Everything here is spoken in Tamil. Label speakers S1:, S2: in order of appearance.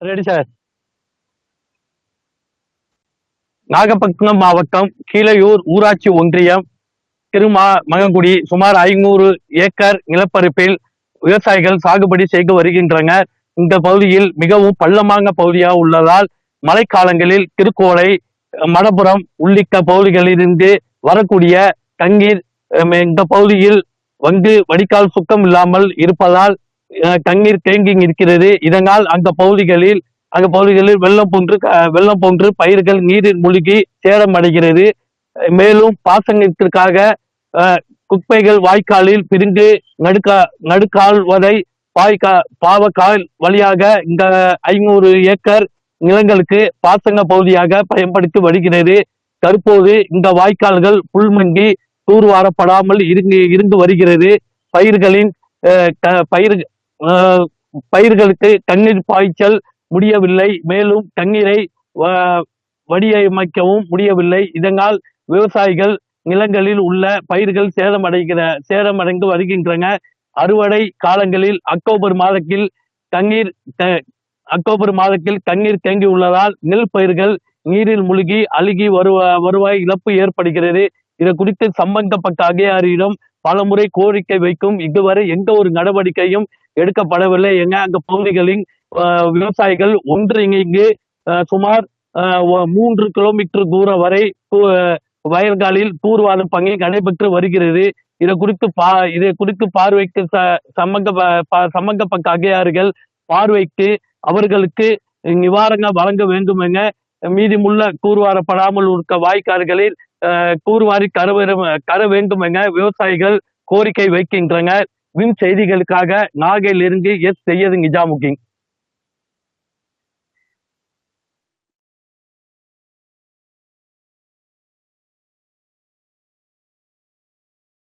S1: Ready sir. நாகப்பட்டினம் மாவட்டம் கீழையூர் ஊராட்சி ஒன்றியம் மகங்குடி சுமார் 500 ஏக்கர் நிலப்பரப்பில் விவசாயிகள் சாகுபடி செய்து வருகின்றன. இந்த பகுதியில் மிகவும் பள்ளமான பகுதியாக உள்ளதால் மழைக்காலங்களில் திருக்கோளை, மடப்புறம் உள்ளிட்ட பகுதிகளிலிருந்து வரக்கூடிய தண்ணீர் இந்த பகுதியில் வந்து வடிகால் சுத்தம் இல்லாமல் இருப்பதால் தண்ணீர் தேங்கி இருக்கிறது. இதனால் அந்த பகுதிகளில் வெள்ளம் போன்று பயிர்கள் நீரில் மூழ்கி சேதமடைகிறது. மேலும் பாசனத்திற்காக குப்பைகள் வாய்க்காலில் பிரிந்து நடுக்கால்வதை பாவக்கால் வழியாக இந்த 500 ஏக்கர் நிலங்களுக்கு பாசன பகுதியாக பயன்படுத்தி வருகிறது. தற்போது இந்த வாய்க்கால்கள் புல்மங்கி தூர்வாரப்படாமல் இருந்து வருகிறது. பயிர்களுக்கு தண்ணீர் பாய்ச்சல் முடியவில்லை. மேலும் தண்ணீரை வடிவமைக்கவும் முடியவில்லை. இதனால் விவசாயிகள் நிலங்களில் உள்ள பயிர்கள் சேதமடைந்து வருகின்றன. அறுவடை காலங்களில் அக்டோபர் மாதத்தில் தண்ணீர் தேங்கி உள்ளதால் நெல் பயிர்கள் நீரில் மூழ்கி அழுகி வருவாய் இழப்பு ஏற்படுகிறது. இது குறித்து சம்பந்தப்பட்ட அதிகாரியிடம் பலமுறை கோரிக்கை வைக்கும் இதுவரை எந்த ஒரு நடவடிக்கையும் எடுக்கப்படவில்லை என அந்த பகுதிகளின் விவசாயிகள் ஒன்றிணைந்து சுமார் 3 கிலோமீட்டர் தூரம் வரை வயல்களில் தூர்வாரும் பணி நடைபெற்று வருகிறது. இதை குறித்து பார்வைக்கு சம்பந்தப்பட்ட அதிகாரிகள் பார்வைக்கு அவர்களுக்கு நிவாரணம் வழங்க வேண்டும் என மீதமுள்ள தூர்வாரப்படாமல் இருக்க வாய்க்கால்களில் தூர்வாரி தர வேண்டும் என விவசாயிகள் கோரிக்கை வைக்கின்றனர். செய்திகளுக்காக நாகையிலிருந்து எஸ். செய்யது நிஜாமுதீன்.